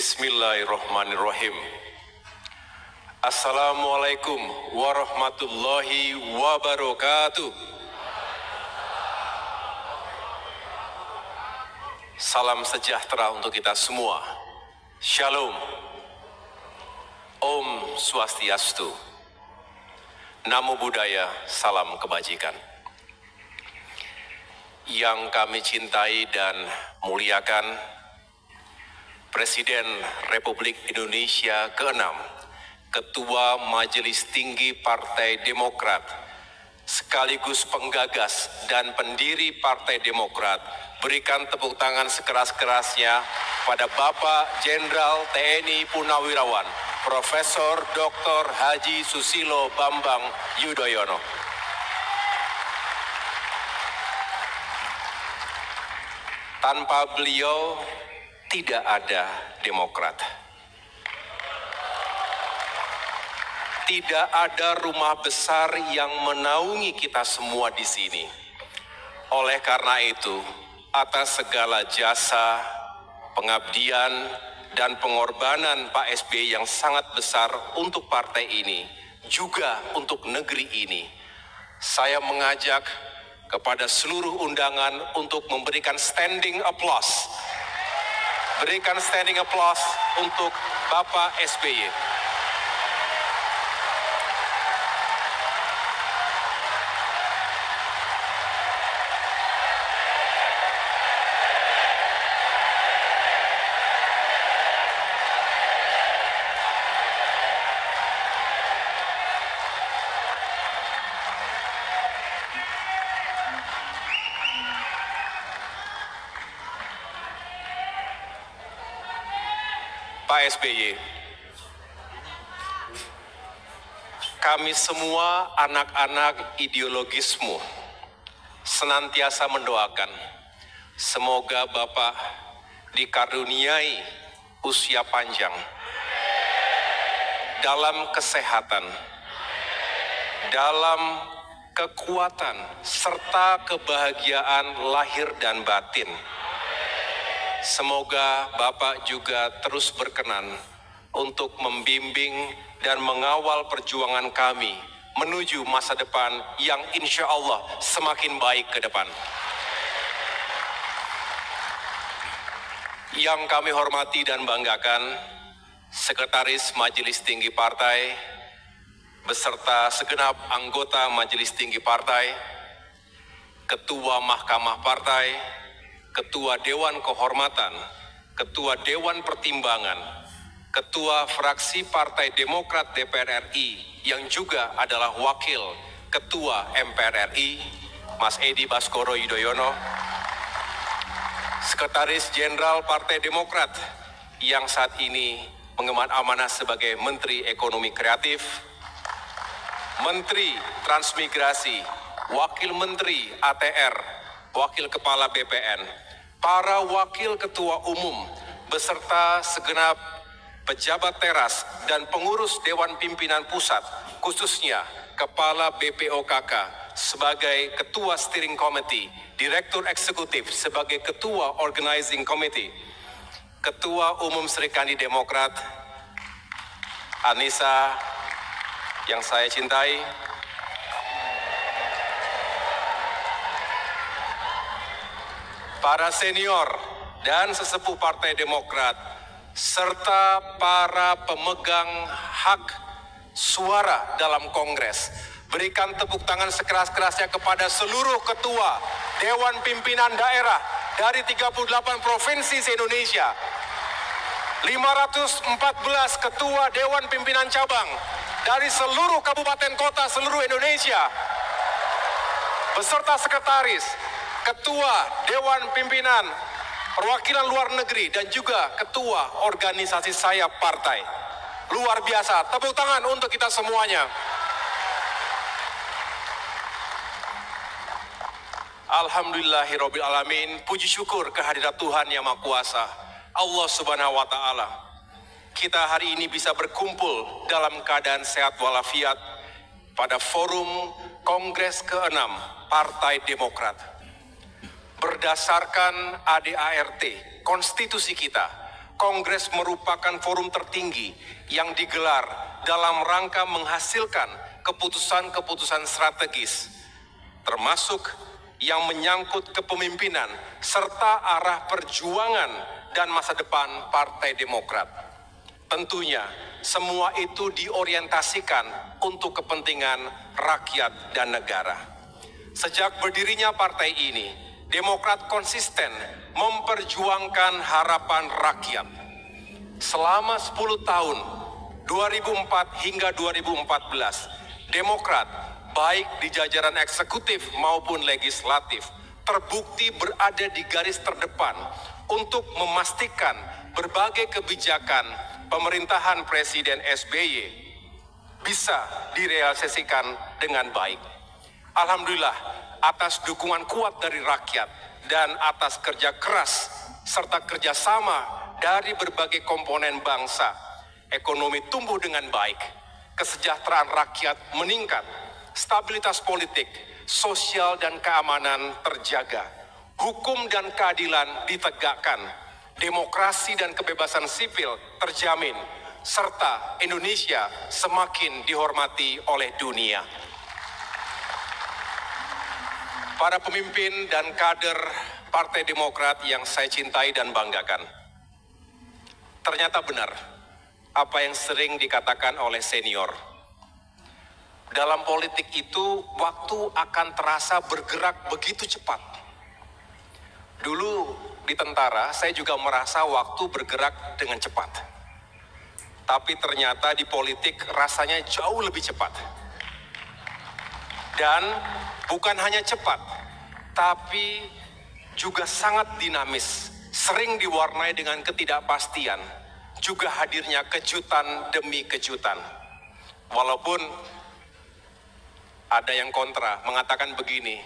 Bismillahirrahmanirrahim. Assalamualaikum warahmatullahi wabarakatuh. Salam sejahtera untuk kita semua. Shalom. Om Swastiastu. Namo Buddhaya, salam kebajikan. Yang kami cintai dan muliakan, Presiden Republik Indonesia ke-6, Ketua Majelis Tinggi Partai Demokrat, sekaligus penggagas dan pendiri Partai Demokrat, berikan tepuk tangan sekeras-kerasnya pada Bapak Jenderal TNI Purnawirawan, Profesor Dr. Haji Susilo Bambang Yudhoyono. Tanpa beliau, tidak ada Demokrat. Tidak ada rumah besar yang menaungi kita semua di sini. Oleh karena itu, atas segala jasa, pengabdian, dan pengorbanan Pak SBY yang sangat besar untuk partai ini, juga untuk negeri ini, saya mengajak kepada seluruh undangan untuk memberikan standing applause. Berikan standing applause untuk Bapak SBY. Pak SBY, kami semua anak-anak ideologismu senantiasa mendoakan semoga Bapak dikaruniai usia panjang dalam kesehatan, dalam kekuatan, serta kebahagiaan lahir dan batin. Semoga Bapak juga terus berkenan untuk membimbing dan mengawal perjuangan kami menuju masa depan yang insya Allah semakin baik ke depan. Yang kami hormati dan banggakan, Sekretaris Majelis Tinggi Partai, beserta segenap anggota Majelis Tinggi Partai, Ketua Mahkamah Partai, Ketua Dewan Kehormatan, Ketua Dewan Pertimbangan, Ketua Fraksi Partai Demokrat DPR RI yang juga adalah Wakil Ketua MPR RI, Mas Edi Baskoro Yudhoyono, Sekretaris Jenderal Partai Demokrat yang saat ini mengemban amanah sebagai Menteri Ekonomi Kreatif, Menteri Transmigrasi, Wakil Menteri ATR, Wakil Kepala BPN, para Wakil Ketua Umum, beserta segenap pejabat teras dan pengurus Dewan Pimpinan Pusat, khususnya Kepala BPOKK sebagai Ketua Steering Committee, Direktur Eksekutif sebagai Ketua Organizing Committee, Ketua Umum Serikandi Demokrat, Anissa yang saya cintai, para senior dan sesepuh Partai Demokrat, serta para pemegang hak suara dalam Kongres. Berikan tepuk tangan sekeras-kerasnya kepada seluruh ketua Dewan Pimpinan Daerah dari 38 provinsi se-Indonesia, 514 ketua Dewan Pimpinan Cabang dari seluruh kabupaten kota seluruh Indonesia, beserta sekretaris, Ketua Dewan Pimpinan Perwakilan Luar Negeri, dan juga Ketua Organisasi Sayap Partai. Luar biasa, tepuk tangan untuk kita semuanya. Alhamdulillahirabbil alamin, puji syukur kehadirat Tuhan Yang Maha Kuasa, Allah Subhanahu wa taala. Kita hari ini bisa berkumpul dalam keadaan sehat walafiat pada forum Kongres ke-6 Partai Demokrat. Berdasarkan ADART, konstitusi kita, Kongres merupakan forum tertinggi yang digelar dalam rangka menghasilkan keputusan-keputusan strategis, termasuk yang menyangkut kepemimpinan serta arah perjuangan dan masa depan Partai Demokrat. Tentunya semua itu diorientasikan untuk kepentingan rakyat dan negara. Sejak berdirinya partai ini, Demokrat konsisten memperjuangkan harapan rakyat. Selama 10 tahun, 2004 hingga 2014, Demokrat baik di jajaran eksekutif maupun legislatif terbukti berada di garis terdepan untuk memastikan berbagai kebijakan pemerintahan Presiden SBY bisa direalisasikan dengan baik. Alhamdulillah, atas dukungan kuat dari rakyat dan atas kerja keras serta kerjasama dari berbagai komponen bangsa, ekonomi tumbuh dengan baik, kesejahteraan rakyat meningkat, stabilitas politik, sosial dan keamanan terjaga, hukum dan keadilan ditegakkan, demokrasi dan kebebasan sipil terjamin, serta Indonesia semakin dihormati oleh dunia. Para pemimpin dan kader Partai Demokrat yang saya cintai dan banggakan, ternyata benar apa yang sering dikatakan oleh senior. Dalam politik itu, waktu akan terasa bergerak begitu cepat. Dulu di tentara, saya juga merasa waktu bergerak dengan cepat. Tapi ternyata di politik rasanya jauh lebih cepat. Dan bukan hanya cepat, tapi juga sangat dinamis, sering diwarnai dengan ketidakpastian, juga hadirnya kejutan demi kejutan. Walaupun ada yang kontra, mengatakan begini,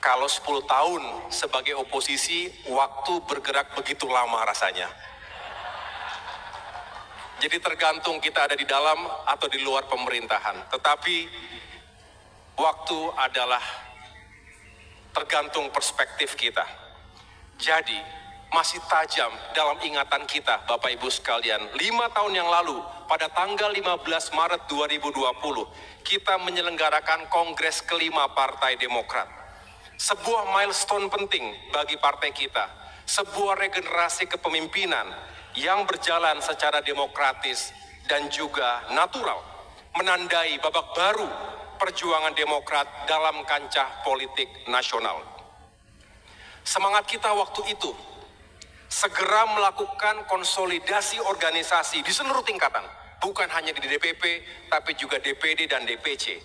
kalau 10 tahun sebagai oposisi, waktu bergerak begitu lama rasanya. Jadi tergantung kita ada di dalam atau di luar pemerintahan. Tetapi waktu adalah tergantung perspektif kita. Jadi masih tajam dalam ingatan kita, Bapak Ibu sekalian. 5 tahun yang lalu, pada tanggal 15 Maret 2020, kita menyelenggarakan Kongres kelima Partai Demokrat. Sebuah milestone penting bagi partai kita, sebuah regenerasi kepemimpinan yang berjalan secara demokratis dan juga natural, menandai babak baru perjuangan Demokrat dalam kancah politik nasional. Semangat kita waktu itu segera melakukan konsolidasi organisasi di seluruh tingkatan, bukan hanya di DPP, tapi juga DPD dan DPC,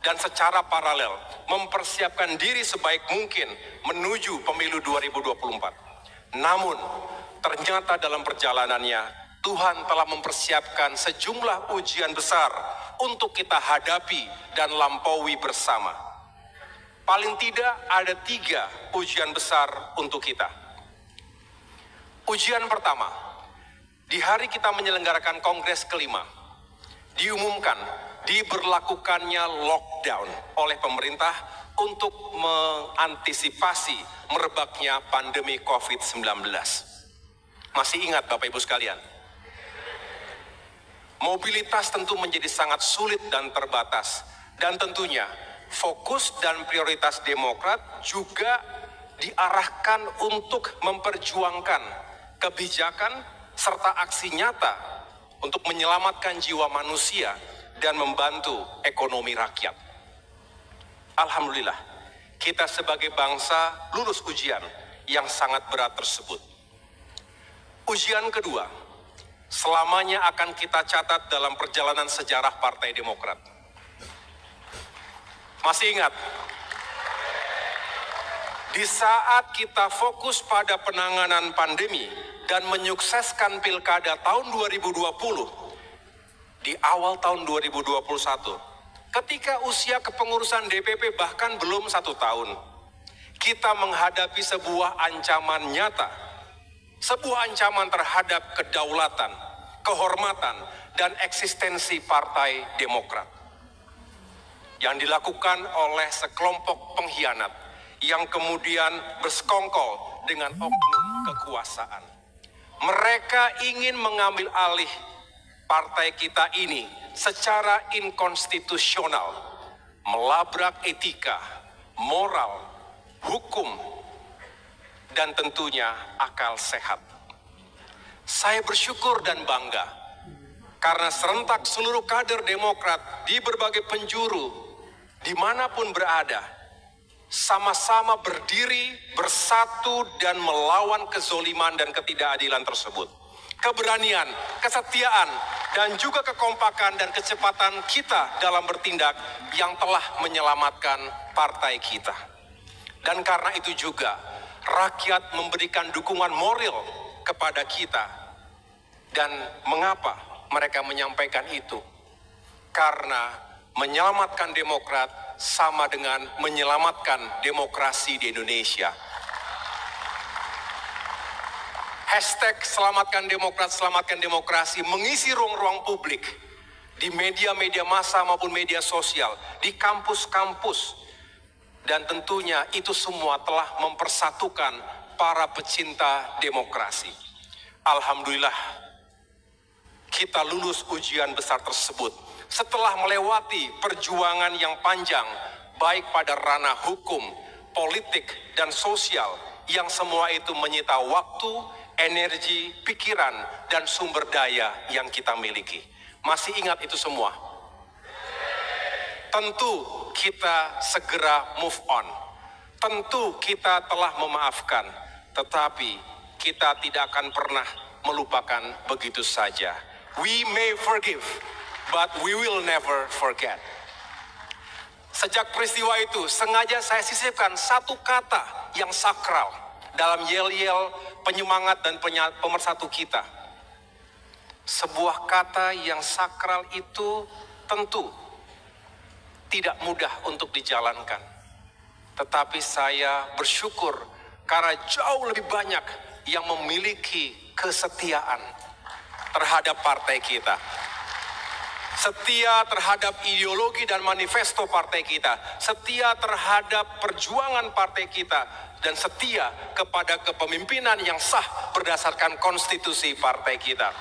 dan secara paralel mempersiapkan diri sebaik mungkin menuju pemilu 2024. Namun, ternyata dalam perjalanannya, Tuhan telah mempersiapkan sejumlah ujian besar untuk kita hadapi dan lampaui bersama. Paling tidak ada 3 ujian besar untuk kita. Ujian pertama, di hari kita menyelenggarakan Kongres kelima, diumumkan diberlakukannya lockdown oleh pemerintah untuk mengantisipasi merebaknya pandemi COVID-19. Masih ingat Bapak Ibu sekalian? Mobilitas tentu menjadi sangat sulit dan terbatas. Dan tentunya fokus dan prioritas Demokrat juga diarahkan untuk memperjuangkan kebijakan serta aksi nyata untuk menyelamatkan jiwa manusia dan membantu ekonomi rakyat. Alhamdulillah, kita sebagai bangsa lulus ujian yang sangat berat tersebut. Ujian kedua, selamanya akan kita catat dalam perjalanan sejarah Partai Demokrat. Masih ingat? Di saat kita fokus pada penanganan pandemi dan menyukseskan pilkada tahun 2020, di awal tahun 2021, ketika usia kepengurusan DPP bahkan belum 1 tahun, kita menghadapi sebuah ancaman nyata. Sebuah ancaman terhadap kedaulatan, kehormatan, dan eksistensi Partai Demokrat. Yang dilakukan oleh sekelompok pengkhianat yang kemudian bersekongkol dengan oknum kekuasaan. Mereka ingin mengambil alih partai kita ini secara inkonstitusional, melabrak etika, moral, hukum, dan tentunya akal sehat. Saya bersyukur dan bangga karena serentak seluruh kader Demokrat di berbagai penjuru dimanapun berada sama-sama berdiri, bersatu, dan melawan kezoliman dan ketidakadilan tersebut. Keberanian, kesetiaan, dan juga kekompakan dan kecepatan kita dalam bertindak yang telah menyelamatkan partai kita. Dan karena itu juga, rakyat memberikan dukungan moral kepada kita. Dan mengapa mereka menyampaikan itu? Karena menyelamatkan Demokrat sama dengan menyelamatkan demokrasi di Indonesia. Hashtag selamatkan Demokrat, selamatkan demokrasi mengisi ruang-ruang publik di media-media massa maupun media sosial, di kampus-kampus. Dan tentunya itu semua telah mempersatukan para pecinta demokrasi. Alhamdulillah, kita lulus ujian besar tersebut setelah melewati perjuangan yang panjang, baik pada ranah hukum, politik, dan sosial, yang semua itu menyita waktu, energi, pikiran, dan sumber daya yang kita miliki. Masih ingat itu semua? Tentu kita segera move on. Tentu kita telah memaafkan, tetapi kita tidak akan pernah melupakan begitu saja. We may forgive, but we will never forget. Sejak peristiwa itu, sengaja saya sisipkan satu kata yang sakral dalam yel-yel penyemangat dan pemersatu kita. Sebuah kata yang sakral itu tentu tidak mudah untuk dijalankan. Tetapi saya bersyukur karena jauh lebih banyak yang memiliki kesetiaan terhadap partai kita. Setia terhadap ideologi dan manifesto partai kita. Setia terhadap perjuangan partai kita. Dan setia kepada kepemimpinan yang sah berdasarkan konstitusi partai kita.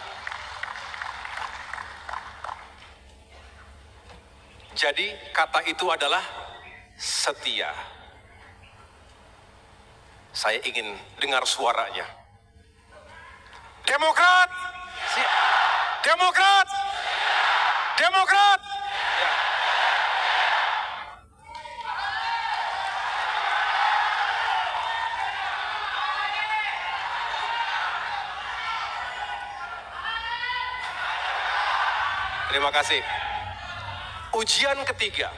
Jadi kata itu adalah setia. Saya ingin dengar suaranya. Demokrat! Demokrat! Demokrat! Ya. Terima kasih. Ujian ketiga,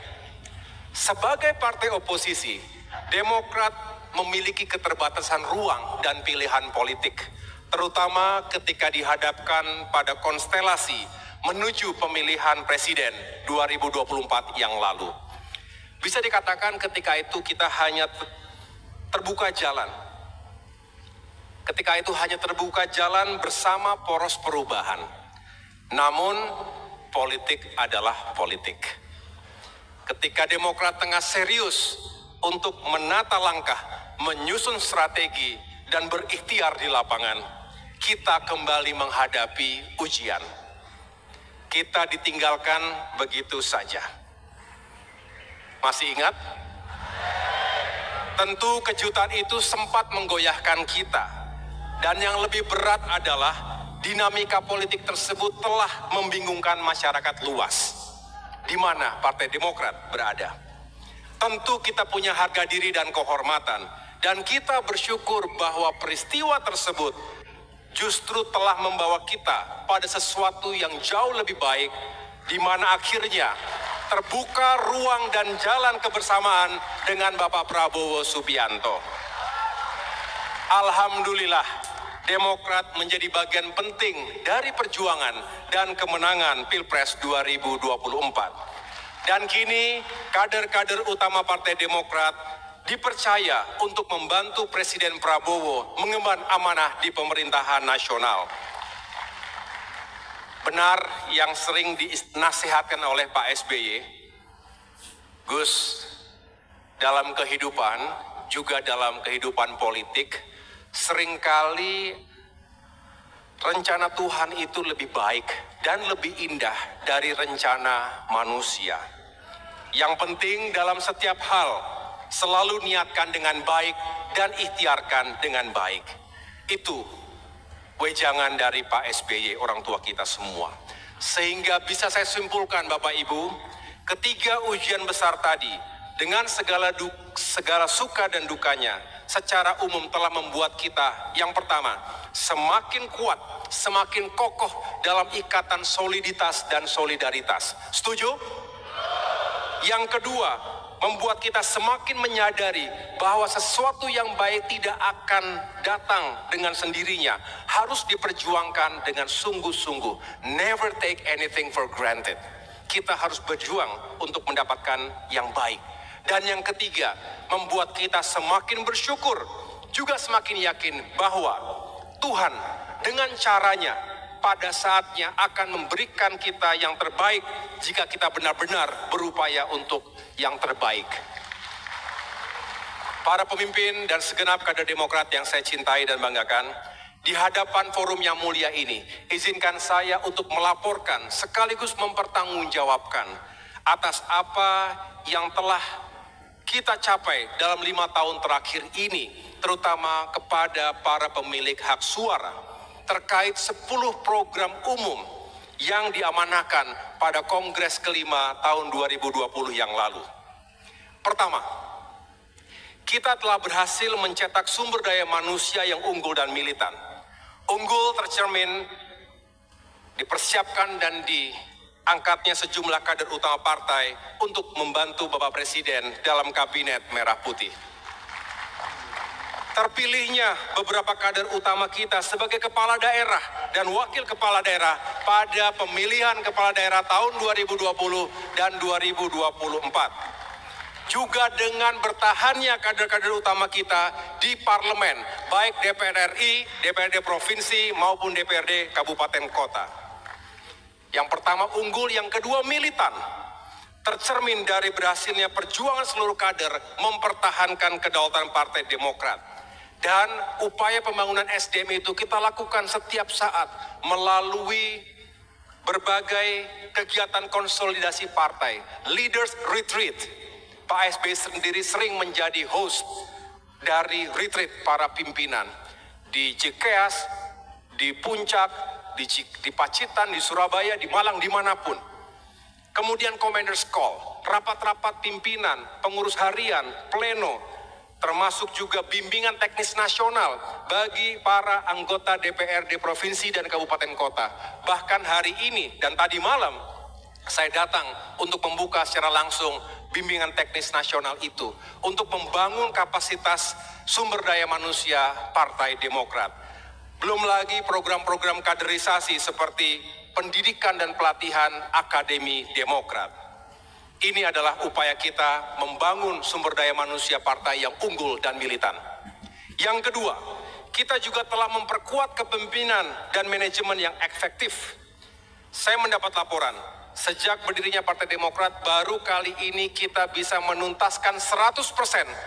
sebagai partai oposisi, Demokrat memiliki keterbatasan ruang dan pilihan politik, terutama ketika dihadapkan pada konstelasi menuju pemilihan presiden 2024 yang lalu. Bisa dikatakan ketika itu kita hanya terbuka jalan. Ketika itu hanya terbuka jalan bersama poros perubahan. Namun politik adalah politik. Ketika Demokrat tengah serius untuk menata langkah, menyusun strategi, dan berikhtiar di lapangan, kita kembali menghadapi ujian. Kita ditinggalkan begitu saja. Masih ingat? Tentu kejutan itu sempat menggoyahkan kita. Dan yang lebih berat adalah dinamika politik tersebut telah membingungkan masyarakat luas. Di mana Partai Demokrat berada. Tentu kita punya harga diri dan kehormatan. Dan kita bersyukur bahwa peristiwa tersebut justru telah membawa kita pada sesuatu yang jauh lebih baik. Di mana akhirnya terbuka ruang dan jalan kebersamaan dengan Bapak Prabowo Subianto. Alhamdulillah, Demokrat menjadi bagian penting dari perjuangan dan kemenangan Pilpres 2024. Dan kini kader-kader utama Partai Demokrat dipercaya untuk membantu Presiden Prabowo mengemban amanah di pemerintahan nasional. Benar yang sering dinasihatkan oleh Pak SBY, Gus, dalam kehidupan, juga dalam kehidupan politik, Seringkali rencana Tuhan itu lebih baik dan lebih indah dari rencana manusia. Yang penting dalam setiap hal, selalu niatkan dengan baik dan ikhtiarkan dengan baik. Itu wejangan dari Pak SBY, orang tua kita semua. Sehingga bisa saya simpulkan Bapak Ibu, ketiga ujian besar tadi, dengan segala suka dan dukanya, secara umum telah membuat kita, yang pertama, semakin kuat, semakin kokoh dalam ikatan soliditas dan solidaritas. Setuju? Yang kedua, membuat kita semakin menyadari bahwa sesuatu yang baik tidak akan datang dengan sendirinya, harus diperjuangkan dengan sungguh-sungguh. Never take anything for granted. Kita harus berjuang untuk mendapatkan yang baik. Dan yang ketiga, membuat kita semakin bersyukur, juga semakin yakin bahwa Tuhan dengan caranya pada saatnya akan memberikan kita yang terbaik jika kita benar-benar berupaya untuk yang terbaik. Para pemimpin dan segenap kader Demokrat yang saya cintai dan banggakan, di hadapan forum yang mulia ini, izinkan saya untuk melaporkan sekaligus mempertanggungjawabkan atas apa yang telah kita capai dalam 5 tahun terakhir ini, terutama kepada para pemilik hak suara, terkait 10 program umum yang diamanahkan pada Kongres kelima tahun 2020 yang lalu. Pertama, kita telah berhasil mencetak sumber daya manusia yang unggul dan militan. Unggul tercermin dipersiapkan dan diangkatnya sejumlah kader utama partai untuk membantu Bapak Presiden dalam Kabinet Merah Putih. Terpilihnya beberapa kader utama kita sebagai kepala daerah dan wakil kepala daerah pada pemilihan kepala daerah tahun 2020 dan 2024. Juga dengan bertahannya kader-kader utama kita di parlemen, baik DPR RI, DPRD provinsi maupun DPRD kabupaten kota. Yang pertama unggul, yang kedua militan. Tercermin dari berhasilnya perjuangan seluruh kader mempertahankan kedaulatan Partai Demokrat. Dan upaya pembangunan SDM itu kita lakukan setiap saat melalui berbagai kegiatan konsolidasi partai. Leaders Retreat. Pak SBY sendiri sering menjadi host dari retreat para pimpinan. Di Cikeas, di Puncak, di Pacitan, di Surabaya, di Malang, dimanapun. Kemudian Commanders Call, rapat-rapat pimpinan, pengurus harian, pleno, termasuk juga bimbingan teknis nasional bagi para anggota DPRD provinsi dan kabupaten kota. Bahkan hari ini dan tadi malam saya datang untuk membuka secara langsung bimbingan teknis nasional itu untuk membangun kapasitas sumber daya manusia Partai Demokrat. Belum lagi program-program kaderisasi seperti pendidikan dan pelatihan Akademi Demokrat. Ini adalah upaya kita membangun sumber daya manusia partai yang unggul dan militan. Yang kedua, kita juga telah memperkuat kepemimpinan dan manajemen yang efektif. Saya mendapat laporan, sejak berdirinya Partai Demokrat, baru kali ini kita bisa menuntaskan 100%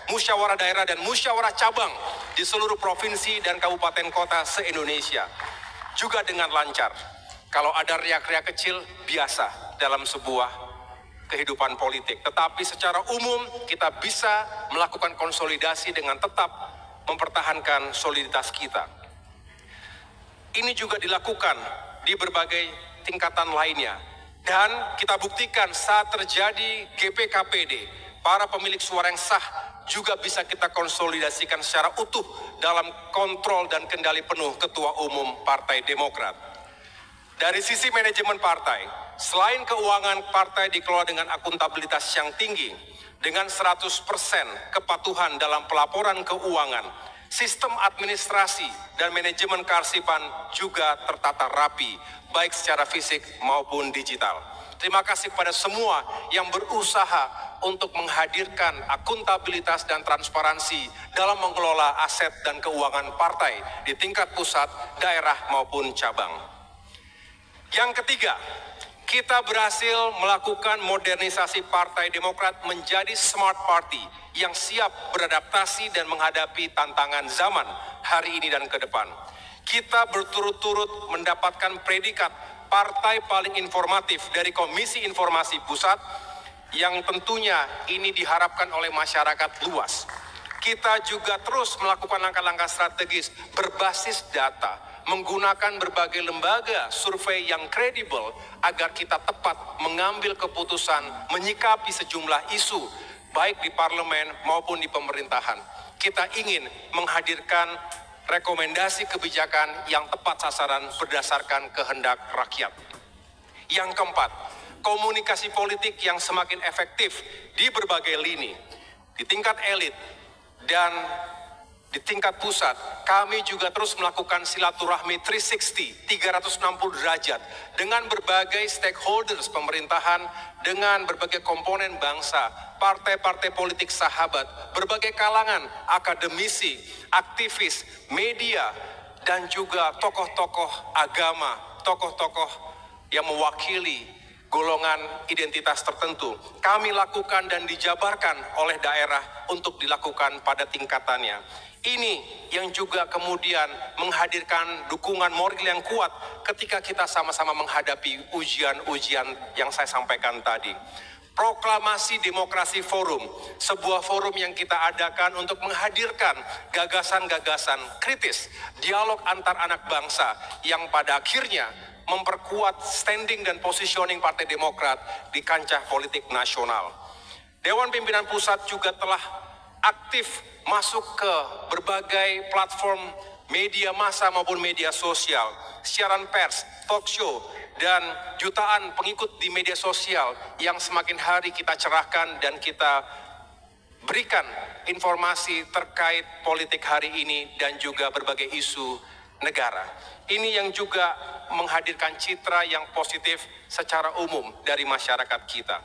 musyawarah daerah dan musyawarah cabang di seluruh provinsi dan kabupaten kota se-Indonesia. Juga dengan lancar. Kalau ada riak-riak kecil, biasa dalam sebuah kehidupan politik, tetapi secara umum kita bisa melakukan konsolidasi dengan tetap mempertahankan soliditas kita. Ini juga dilakukan di berbagai tingkatan lainnya, dan kita buktikan saat terjadi GPKPD, para pemilik suara yang sah juga bisa kita konsolidasikan secara utuh dalam kontrol dan kendali penuh Ketua Umum Partai Demokrat. Dari sisi manajemen partai, selain keuangan partai dikelola dengan akuntabilitas yang tinggi, dengan 100% kepatuhan dalam pelaporan keuangan, sistem administrasi dan manajemen kearsipan juga tertata rapi, baik secara fisik maupun digital. Terima kasih kepada semua yang berusaha untuk menghadirkan akuntabilitas dan transparansi dalam mengelola aset dan keuangan partai di tingkat pusat, daerah maupun cabang. Yang ketiga, Kita berhasil melakukan modernisasi Partai Demokrat menjadi smart party yang siap beradaptasi dan menghadapi tantangan zaman hari ini dan ke depan. Kita berturut-turut mendapatkan predikat partai paling informatif dari Komisi Informasi Pusat yang tentunya ini diharapkan oleh masyarakat luas. Kita juga terus melakukan langkah-langkah strategis berbasis data, menggunakan berbagai lembaga survei yang kredibel agar kita tepat mengambil keputusan menyikapi sejumlah isu baik di parlemen maupun di pemerintahan. Kita ingin menghadirkan rekomendasi kebijakan yang tepat sasaran berdasarkan kehendak rakyat. Yang keempat, komunikasi politik yang semakin efektif di berbagai lini, di tingkat elit dan di tingkat pusat. Kami juga terus melakukan silaturahmi 360 derajat dengan berbagai stakeholders pemerintahan, dengan berbagai komponen bangsa, partai-partai politik sahabat, berbagai kalangan, akademisi, aktivis, media, dan juga tokoh-tokoh agama, tokoh-tokoh yang mewakili golongan identitas tertentu. Kami lakukan dan dijabarkan oleh daerah untuk dilakukan pada tingkatannya. Ini yang juga kemudian menghadirkan dukungan moral yang kuat ketika kita sama-sama menghadapi ujian-ujian yang saya sampaikan tadi. Proklamasi Demokrasi Forum, sebuah forum yang kita adakan untuk menghadirkan gagasan-gagasan kritis, dialog antar anak bangsa yang pada akhirnya memperkuat standing dan positioning Partai Demokrat di kancah politik nasional. Dewan Pimpinan Pusat juga telah aktif masuk ke berbagai platform media massa maupun media sosial, siaran pers, talk show, dan jutaan pengikut di media sosial yang semakin hari kita cerahkan dan kita berikan informasi terkait politik hari ini dan juga berbagai isu negara. Ini yang juga menghadirkan citra yang positif secara umum dari masyarakat kita.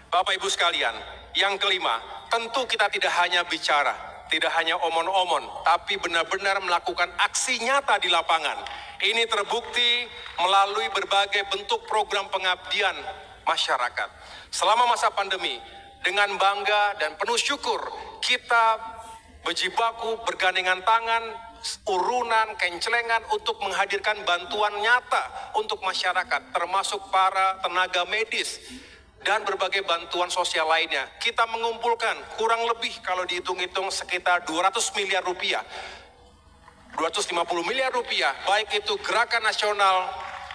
Bapak Ibu sekalian, yang kelima, tentu kita tidak hanya bicara, tidak hanya omon-omon, tapi benar-benar melakukan aksi nyata di lapangan. Ini terbukti melalui berbagai bentuk program pengabdian masyarakat. Selama masa pandemi, dengan bangga dan penuh syukur, kita berjibaku, bergandengan tangan, urunan, kencelengan untuk menghadirkan bantuan nyata untuk masyarakat, termasuk para tenaga medis dan berbagai bantuan sosial lainnya. Kita mengumpulkan kurang lebih kalau dihitung-hitung sekitar 200 miliar rupiah, 250 miliar rupiah, baik itu Gerakan Nasional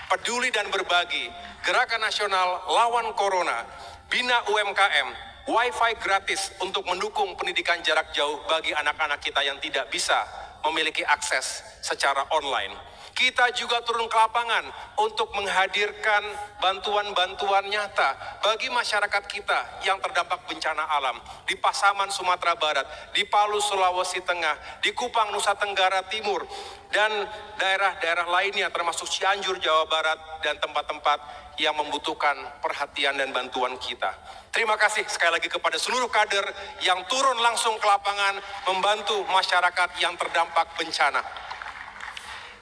Peduli dan Berbagi, Gerakan Nasional Lawan Corona, Bina UMKM, Wi-Fi gratis untuk mendukung pendidikan jarak jauh bagi anak-anak kita yang tidak bisa memiliki akses secara online. Kita juga turun ke lapangan untuk menghadirkan bantuan-bantuan nyata bagi masyarakat kita yang terdampak bencana alam di Pasaman, Sumatera Barat, di Palu, Sulawesi Tengah, di Kupang, Nusa Tenggara Timur, dan daerah-daerah lainnya termasuk Cianjur, Jawa Barat, dan tempat-tempat yang membutuhkan perhatian dan bantuan kita. Terima kasih sekali lagi kepada seluruh kader yang turun langsung ke lapangan membantu masyarakat yang terdampak bencana.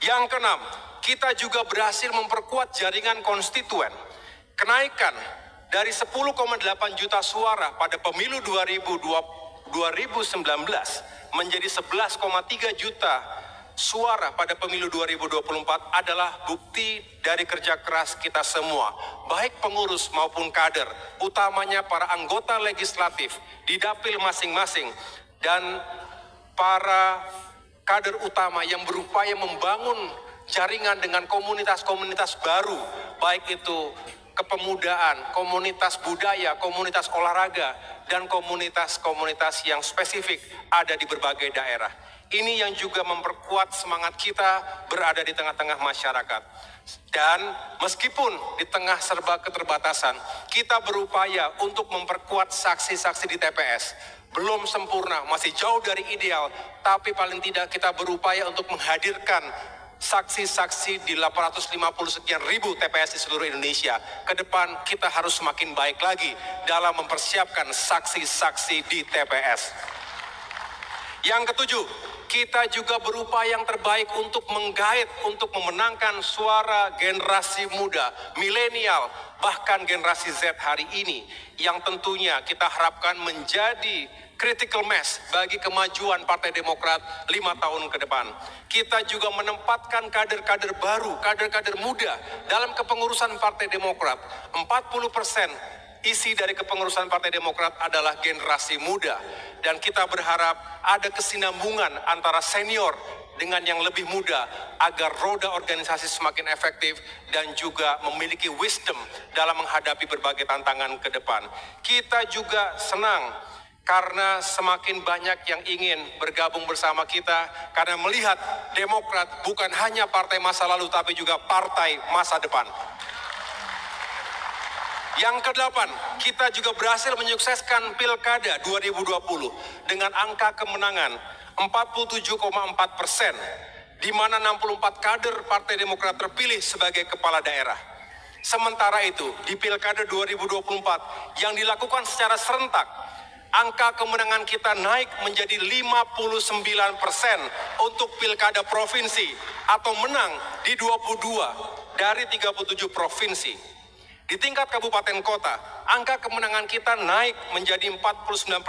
Yang keenam, kita juga berhasil memperkuat jaringan konstituen. Kenaikan dari 10,8 juta suara pada pemilu 2019 menjadi 11,3 juta suara pada pemilu 2024 adalah bukti dari kerja keras kita semua, baik pengurus maupun kader, utamanya para anggota legislatif di dapil masing-masing dan para kader utama yang berupaya membangun jaringan dengan komunitas-komunitas baru, baik itu kepemudaan, komunitas budaya, komunitas olahraga, dan komunitas-komunitas yang spesifik ada di berbagai daerah. Ini yang juga memperkuat semangat kita berada di tengah-tengah masyarakat. Dan meskipun di tengah serba keterbatasan, kita berupaya untuk memperkuat saksi-saksi di TPS. Belum sempurna, masih jauh dari ideal, tapi paling tidak kita berupaya untuk menghadirkan saksi-saksi di 850 sekian ribu TPS di seluruh Indonesia. Ke depan kita harus semakin baik lagi dalam mempersiapkan saksi-saksi di TPS. Yang ketujuh, kita juga berupaya yang terbaik untuk menggait, untuk memenangkan suara generasi muda, milenial, bahkan generasi Z hari ini, yang tentunya kita harapkan menjadi critical mass bagi kemajuan Partai Demokrat 5 tahun ke depan. Kita juga menempatkan kader-kader baru, kader-kader muda dalam kepengurusan Partai Demokrat. 40% isi dari kepengurusan Partai Demokrat adalah generasi muda. Dan kita berharap ada kesinambungan antara senior dengan yang lebih muda agar roda organisasi semakin efektif dan juga memiliki wisdom dalam menghadapi berbagai tantangan ke depan. Kita juga senang karena semakin banyak yang ingin bergabung bersama kita karena melihat Demokrat bukan hanya partai masa lalu tapi juga partai masa depan. Yang ke-8, kita juga berhasil menyukseskan Pilkada 2020 dengan angka kemenangan 47,4%, di mana 64 kader Partai Demokrat terpilih sebagai kepala daerah. Sementara itu, di Pilkada 2024 yang dilakukan secara serentak, angka kemenangan kita naik menjadi 59% untuk Pilkada Provinsi atau menang di 22 dari 37 provinsi. Di tingkat kabupaten kota, angka kemenangan kita naik menjadi 49%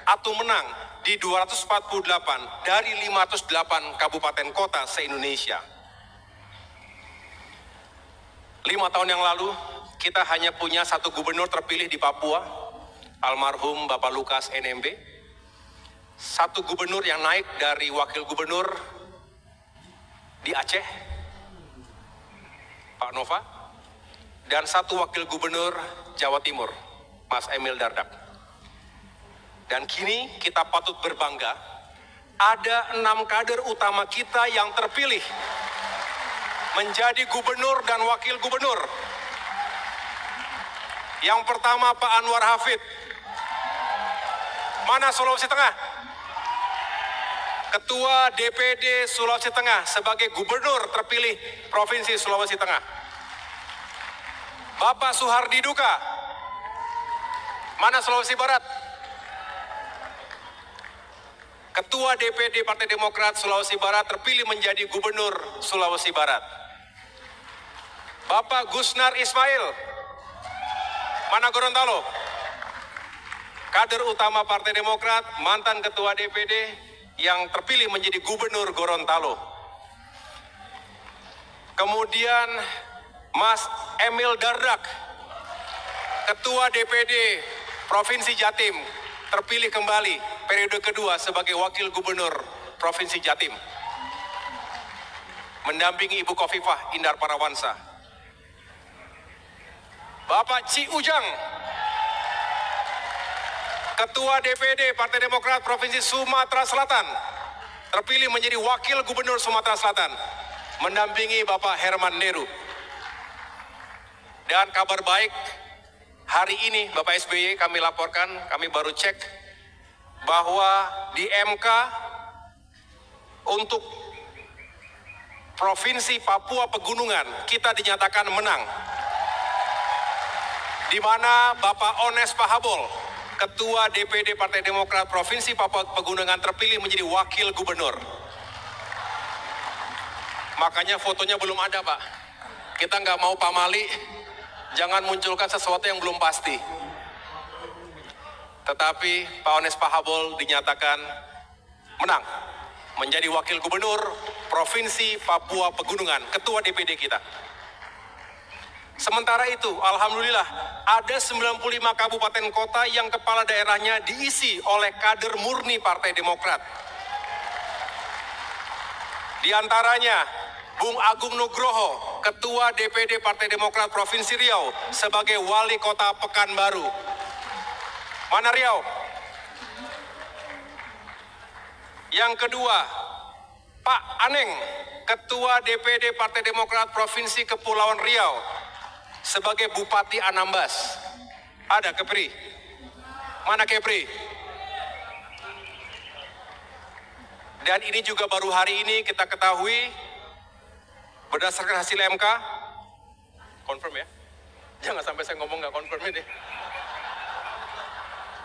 atau menang di 248 dari 508 kabupaten kota se-Indonesia. 5 tahun yang lalu, kita hanya punya satu gubernur terpilih di Papua, almarhum Bapak Lukas NMB. Satu gubernur yang naik dari wakil gubernur di Aceh, Pak Nova. Dan satu wakil gubernur Jawa Timur, Mas Emil Dardak. Dan kini kita patut berbangga, ada 6 kader utama kita yang terpilih menjadi gubernur dan wakil gubernur. Yang pertama Pak Anwar Hafid. Mana Sulawesi Tengah? Ketua DPD Sulawesi Tengah sebagai gubernur terpilih Provinsi Sulawesi Tengah. Bapak Suhardi Duka. Mana Sulawesi Barat? Ketua DPD Partai Demokrat Sulawesi Barat terpilih menjadi Gubernur Sulawesi Barat. Bapak Gusnar Ismail. Mana Gorontalo? Kader utama Partai Demokrat, mantan Ketua DPD yang terpilih menjadi Gubernur Gorontalo. Kemudian Mas Emil Dardak, Ketua DPD Provinsi Jatim, terpilih kembali periode kedua sebagai Wakil Gubernur Provinsi Jatim. Mendampingi Ibu Khofifah Indar Parawansa. Bapak Ci Ujang, Ketua DPD Partai Demokrat Provinsi Sumatera Selatan, terpilih menjadi Wakil Gubernur Sumatera Selatan. Mendampingi Bapak Herman Deru. Dan kabar baik, hari ini Bapak SBY kami laporkan, kami baru cek bahwa di MK untuk Provinsi Papua Pegunungan kita dinyatakan menang. Di mana Bapak Ones Pahabol, Ketua DPD Partai Demokrat Provinsi Papua Pegunungan terpilih menjadi Wakil Gubernur. Makanya fotonya belum ada, Pak. Kita nggak mau pamali. Jangan munculkan sesuatu yang belum pasti. Tetapi Pak Ones Pahabol dinyatakan menang menjadi Wakil Gubernur Provinsi Papua Pegunungan, Ketua DPD kita. Sementara itu, alhamdulillah ada 95 kabupaten kota yang kepala daerahnya diisi oleh kader murni Partai Demokrat. Di antaranya Bung Agung Nugroho, Ketua DPD Partai Demokrat Provinsi Riau sebagai Wali Kota Pekanbaru. Mana Riau? Yang kedua, Pak Aneng, Ketua DPD Partai Demokrat Provinsi Kepulauan Riau sebagai Bupati Anambas. Ada Kepri? Mana Kepri? Dan ini juga baru hari ini kita ketahui berdasarkan hasil MK, confirm ya? Jangan sampai saya ngomong nggak confirm ini.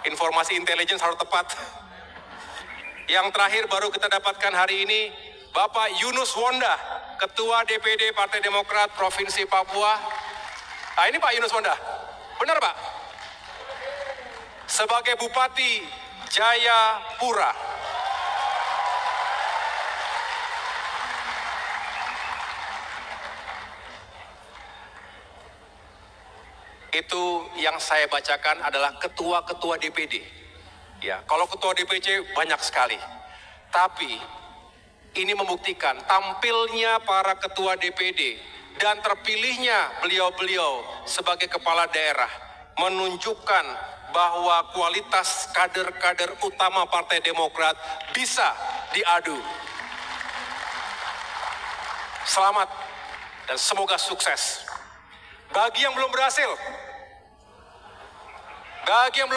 Informasi intelijen harus tepat. Yang terakhir baru kita dapatkan hari ini, Bapak Yunus Wonda, Ketua DPD Partai Demokrat Provinsi Papua. Nah, ini Pak Yunus Wonda. Benar, Pak? Sebagai Bupati Jayapura. Itu yang saya bacakan adalah ketua-ketua DPD. Ya, kalau ketua DPC banyak sekali. Tapi ini membuktikan tampilnya para ketua DPD dan terpilihnya beliau-beliau sebagai kepala daerah menunjukkan bahwa kualitas kader-kader utama Partai Demokrat bisa diadu. Selamat dan semoga sukses. Bagi yang belum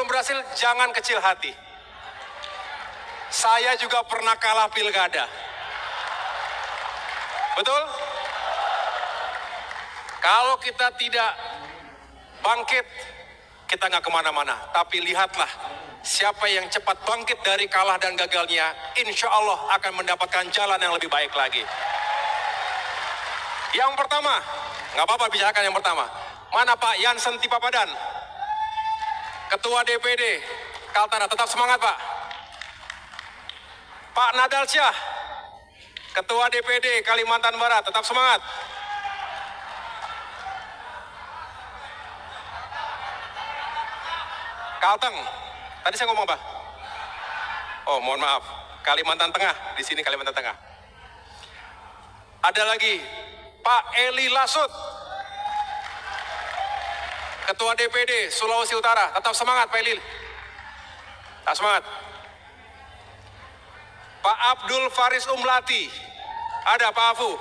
berhasil, jangan kecil hati. Saya juga pernah kalah pilkada. Betul? Kalau kita tidak bangkit, kita nggak kemana-mana. Tapi lihatlah, siapa yang cepat bangkit dari kalah dan gagalnya, insya Allah akan mendapatkan jalan yang lebih baik lagi. Yang pertama, nggak apa-apa bicarakan yang pertama. Mana Pak Yansen Tipapadan, Ketua DPD Kaltara, tetap semangat Pak. Pak Nadal Syah, Ketua DPD Kalimantan Barat, tetap semangat. Kalteng, tadi saya ngomong apa? Oh, mohon maaf, Kalimantan Tengah, di sini Kalimantan Tengah. Ada lagi, Pak Eli Lasut, Ketua DPD Sulawesi Utara, tetap semangat Pak Eli. Tetap semangat. Pak Abdul Faris Umlati, ada Pak Afu,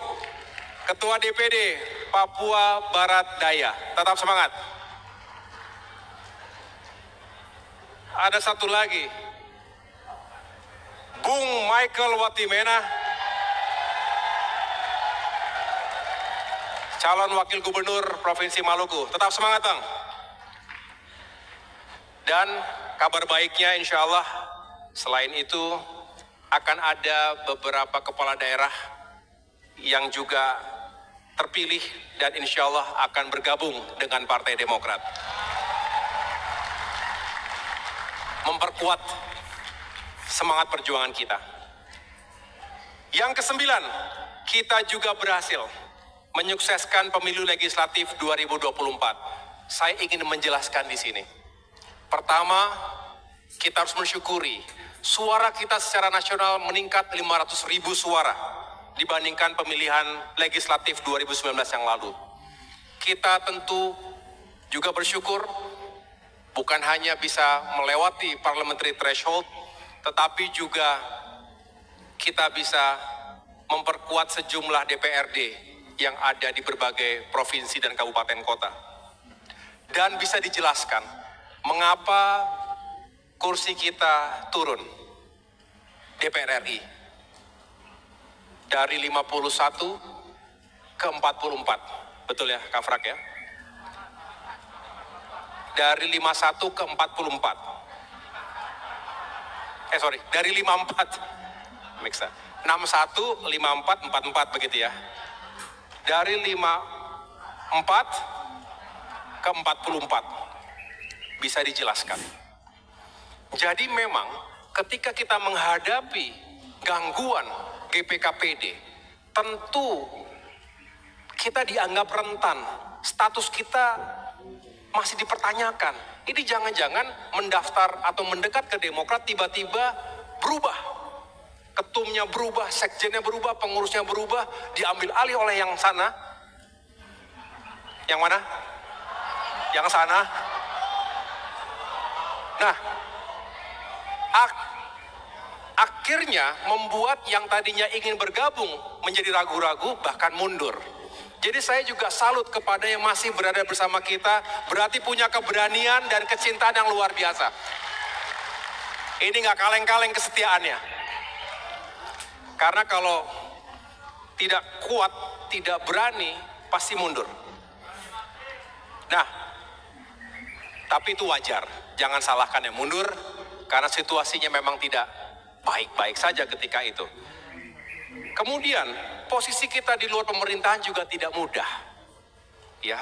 Ketua DPD Papua Barat Daya, tetap semangat. Ada satu lagi, Bung Michael Watimena, calon wakil gubernur Provinsi Maluku, tetap semangat Bang. Dan kabar baiknya insya Allah selain itu akan ada beberapa kepala daerah yang juga terpilih dan insya Allah akan bergabung dengan Partai Demokrat. Memperkuat semangat perjuangan kita. Yang kesembilan, kita juga berhasil menyukseskan pemilu legislatif 2024. Saya ingin menjelaskan di sini. Pertama, kita harus mensyukuri suara kita secara nasional meningkat 500.000 suara dibandingkan pemilihan legislatif 2019 yang lalu. Kita tentu juga bersyukur bukan hanya bisa melewati parliamentary threshold, tetapi juga kita bisa memperkuat sejumlah DPRD yang ada di berbagai provinsi dan kabupaten kota. Dan bisa dijelaskan mengapa kursi kita turun DPR RI dari 51 ke 44. Betul ya Kak Frak ya? Dari 51 ke 44. Dari 54. Miksa. 61, 54, 44 begitu ya. Dari 54 ke 44. Bisa dijelaskan. Jadi memang ketika kita menghadapi gangguan GPKPD, tentu kita dianggap rentan. Status kita masih dipertanyakan. Ini jangan-jangan mendaftar atau mendekat ke Demokrat tiba-tiba berubah. Ketumnya berubah, sekjennya berubah, pengurusnya berubah, diambil alih oleh yang sana. Yang mana? Yang sana. Nah, akhirnya membuat yang tadinya ingin bergabung menjadi ragu-ragu bahkan mundur. Jadi saya juga salut kepada yang masih berada bersama kita, berarti punya keberanian dan kecintaan yang luar biasa. Ini nggak kaleng-kaleng kesetiaannya. Karena kalau tidak kuat, tidak berani, pasti mundur. Nah, tapi itu wajar. Jangan salahkan yang mundur, karena situasinya memang tidak baik-baik saja ketika itu. Kemudian posisi kita di luar pemerintahan juga tidak mudah. Ya,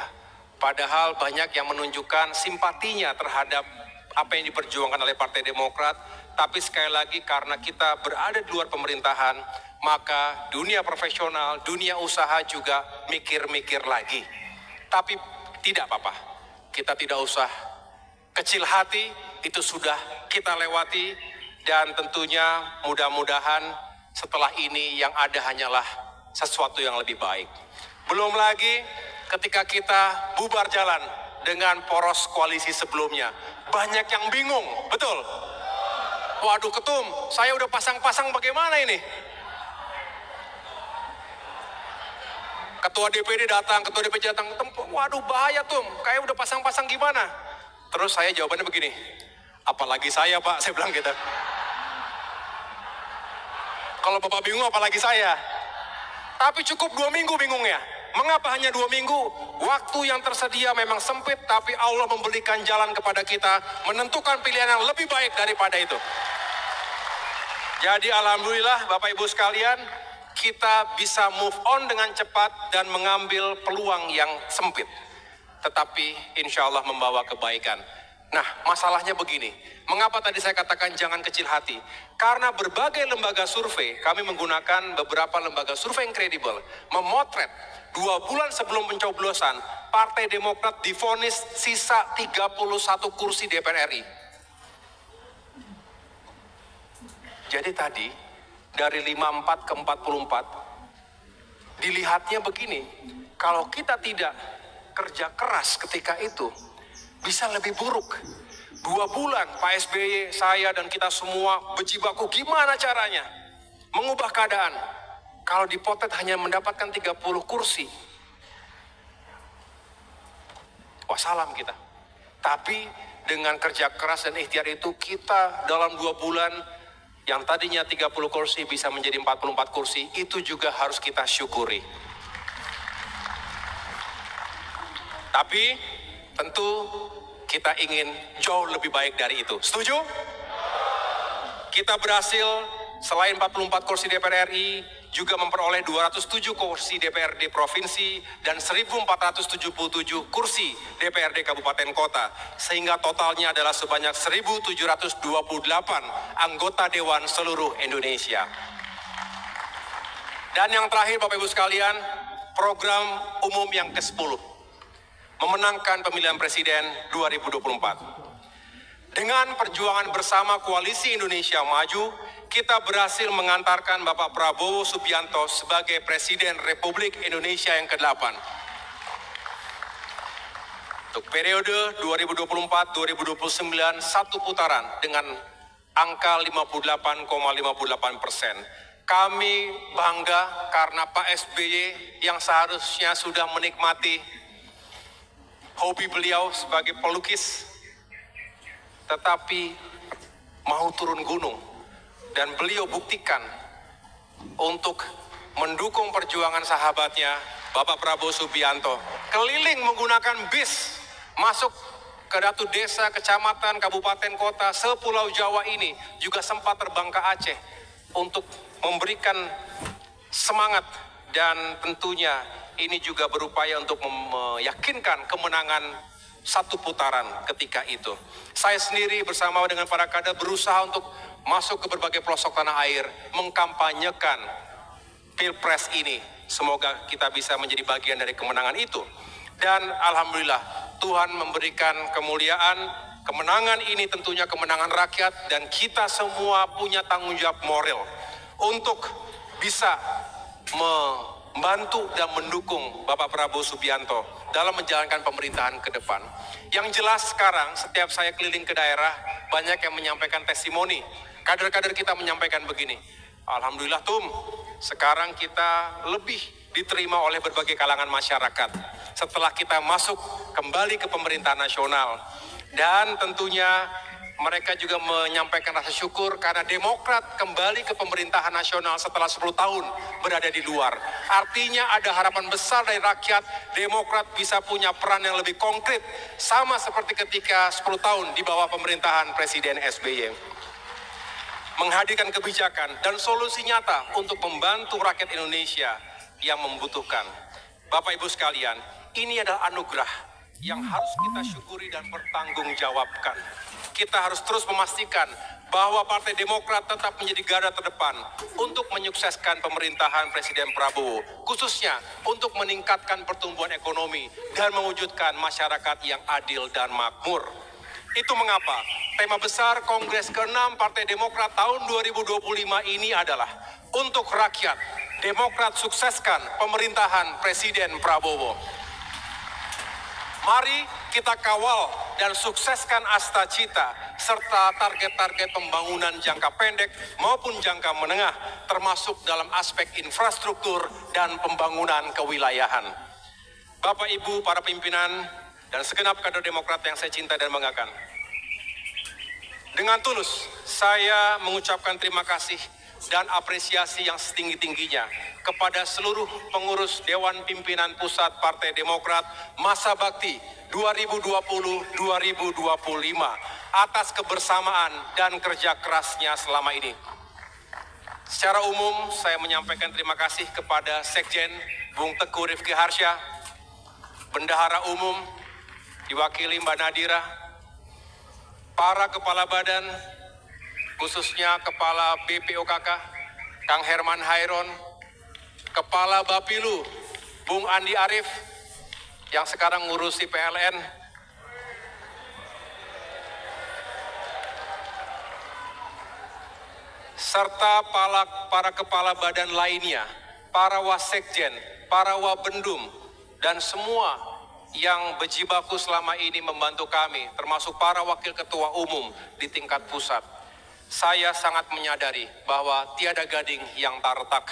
padahal banyak yang menunjukkan simpatinya terhadap apa yang diperjuangkan oleh Partai Demokrat, tapi sekali lagi karena kita berada di luar pemerintahan, maka dunia profesional, dunia usaha juga mikir-mikir lagi. Tapi tidak apa-apa, kita tidak usah kecil hati, itu sudah kita lewati, dan tentunya mudah-mudahan setelah ini yang ada hanyalah sesuatu yang lebih baik. Belum lagi ketika kita bubar jalan dengan poros koalisi sebelumnya, banyak yang bingung, betul? Waduh ketum, saya udah pasang-pasang bagaimana ini? Ketua DPD datang, waduh bahaya Tum, kayak udah pasang-pasang gimana? Terus saya jawabannya begini, apalagi saya Pak, saya bilang gitu. Kalau Bapak bingung apalagi saya. Tapi cukup 2 minggu bingungnya. Mengapa hanya 2 minggu? Waktu yang tersedia memang sempit, tapi Allah memberikan jalan kepada kita, menentukan pilihan yang lebih baik daripada itu. Jadi alhamdulillah Bapak Ibu sekalian, kita bisa move on dengan cepat dan mengambil peluang yang sempit. Tetapi insya Allah membawa kebaikan. Nah, masalahnya begini. Mengapa tadi saya katakan jangan kecil hati? Karena berbagai lembaga survei, kami menggunakan beberapa lembaga survei yang kredibel, memotret 2 bulan sebelum pencoblosan, Partai Demokrat divonis sisa 31 kursi DPR RI. Jadi tadi, dari 54 ke 44, dilihatnya begini, kalau kita tidak kerja keras ketika itu, bisa lebih buruk. 2 bulan Pak SBY, saya dan kita semua berjibaku gimana caranya mengubah keadaan. Kalau dipotret hanya mendapatkan 30 kursi, wassalam kita. Tapi dengan kerja keras dan ikhtiar itu, kita dalam 2 bulan yang tadinya 30 kursi bisa menjadi 44 kursi, itu juga harus kita syukuri. Tapi tentu kita ingin jauh lebih baik dari itu. Setuju? Kita berhasil selain 44 kursi DPR RI, juga memperoleh 207 kursi DPRD Provinsi dan 1.477 kursi DPRD Kabupaten Kota. Sehingga totalnya adalah sebanyak 1.728 anggota Dewan seluruh Indonesia. Dan yang terakhir Bapak Ibu sekalian, program umum yang ke-10. Memenangkan pemilihan presiden 2024. Dengan perjuangan bersama Koalisi Indonesia Maju, kita berhasil mengantarkan Bapak Prabowo Subianto sebagai Presiden Republik Indonesia yang ke-8. Untuk periode 2024-2029, 1 putaran dengan angka 58,58%. Kami bangga karena Pak SBY yang seharusnya sudah menikmati hobi beliau sebagai pelukis, tetapi mau turun gunung, dan beliau buktikan untuk mendukung perjuangan sahabatnya Bapak Prabowo Subianto, keliling menggunakan bis, masuk ke datu desa, kecamatan, kabupaten, kota, sepulau Jawa ini, juga sempat terbang ke Aceh untuk memberikan semangat, dan tentunya ini juga berupaya untuk meyakinkan kemenangan 1 putaran ketika itu. Saya sendiri bersama dengan para kader berusaha untuk masuk ke berbagai pelosok tanah air, mengkampanyekan Pilpres ini. Semoga kita bisa menjadi bagian dari kemenangan itu. Dan alhamdulillah Tuhan memberikan kemuliaan. Kemenangan ini tentunya kemenangan rakyat, dan kita semua punya tanggung jawab moral untuk bisa membantu dan mendukung Bapak Prabowo Subianto dalam menjalankan pemerintahan ke depan. Yang jelas sekarang setiap saya keliling ke daerah, banyak yang menyampaikan testimoni. Kader-kader kita menyampaikan begini, alhamdulillah Tum, sekarang kita lebih diterima oleh berbagai kalangan masyarakat setelah kita masuk kembali ke pemerintahan nasional. Dan tentunya mereka juga menyampaikan rasa syukur karena Demokrat kembali ke pemerintahan nasional setelah 10 tahun berada di luar. Artinya ada harapan besar dari rakyat, Demokrat bisa punya peran yang lebih konkret, sama seperti ketika 10 tahun di bawah pemerintahan Presiden SBY. menghadirkan kebijakan dan solusi nyata untuk membantu rakyat Indonesia yang membutuhkan. Bapak Ibu sekalian, ini adalah anugerah yang harus kita syukuri dan pertanggungjawabkan. Kita harus terus memastikan bahwa Partai Demokrat tetap menjadi garda terdepan untuk menyukseskan pemerintahan Presiden Prabowo, khususnya untuk meningkatkan pertumbuhan ekonomi dan mewujudkan masyarakat yang adil dan makmur. Itu mengapa tema besar Kongres ke-6 Partai Demokrat tahun 2025 ini adalah untuk rakyat, Demokrat sukseskan pemerintahan Presiden Prabowo. Mari kita kawal dan sukseskan asta cita serta target-target pembangunan jangka pendek maupun jangka menengah, termasuk dalam aspek infrastruktur dan pembangunan kewilayahan. Bapak Ibu para pimpinan dan segenap kader Demokrat yang saya cintai dan banggakan, dengan tulus saya mengucapkan terima kasih dan apresiasi yang setinggi-tingginya kepada seluruh pengurus Dewan Pimpinan Pusat Partai Demokrat masa bakti 2020-2025 atas kebersamaan dan kerja kerasnya selama ini. Secara umum saya menyampaikan terima kasih kepada Sekjen Bung Teguh Rifki Harsha, Bendahara Umum diwakili Mbak Nadira, para kepala badan, khususnya Kepala BPOKK, Kang Herman Hairon, Kepala Bapilu, Bung Andi Arief, yang sekarang ngurusi PLN, serta para kepala badan lainnya, para wasekjen, para wabendum, dan semua yang berjibaku selama ini membantu kami, termasuk para wakil ketua umum di tingkat pusat. Saya sangat menyadari bahwa tiada gading yang tak retak.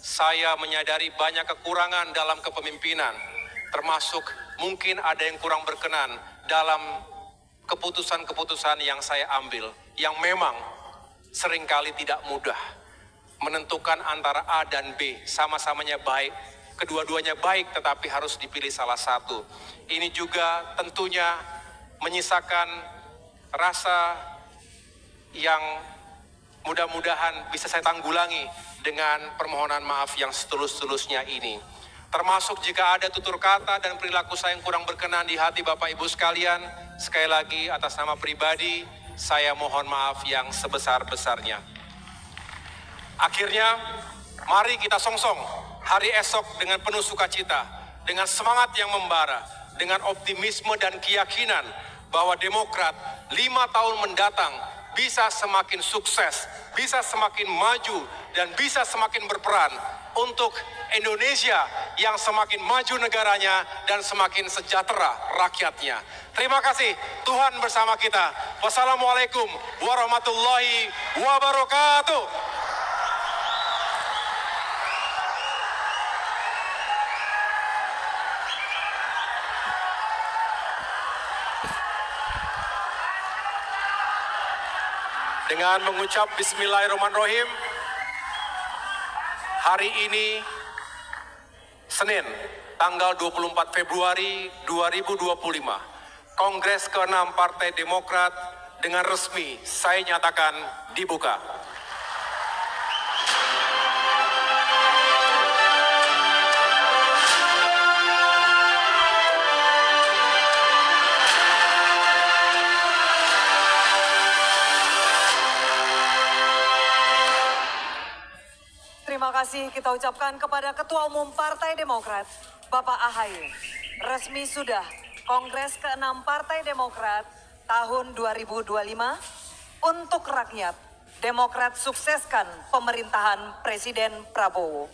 Saya menyadari banyak kekurangan dalam kepemimpinan, termasuk mungkin ada yang kurang berkenan dalam keputusan-keputusan yang saya ambil, yang memang seringkali tidak mudah. Menentukan antara A dan B, sama-samanya baik, kedua-duanya baik tetapi harus dipilih salah satu. Ini juga tentunya menyisakan rasa yang mudah-mudahan bisa saya tanggulangi dengan permohonan maaf yang setulus-tulusnya ini. Termasuk jika ada tutur kata dan perilaku saya yang kurang berkenan di hati Bapak Ibu sekalian, sekali lagi atas nama pribadi, saya mohon maaf yang sebesar-besarnya. Akhirnya, mari kita songsong hari esok dengan penuh sukacita, dengan semangat yang membara, dengan optimisme dan keyakinan bahwa Demokrat 5 tahun mendatang bisa semakin sukses, bisa semakin maju, dan bisa semakin berperan untuk Indonesia yang semakin maju negaranya dan semakin sejahtera rakyatnya. Terima kasih, Tuhan bersama kita. Wassalamualaikum warahmatullahi wabarakatuh. Dengan mengucap Bismillahirrahmanirrahim, hari ini Senin, tanggal 24 Februari 2025, Kongres ke-6 Partai Demokrat dengan resmi saya nyatakan dibuka. Terima kasih kita ucapkan kepada Ketua Umum Partai Demokrat, Bapak AHY. Resmi sudah Kongres ke-6 Partai Demokrat tahun 2025 untuk rakyat. Demokrat sukseskan pemerintahan Presiden Prabowo.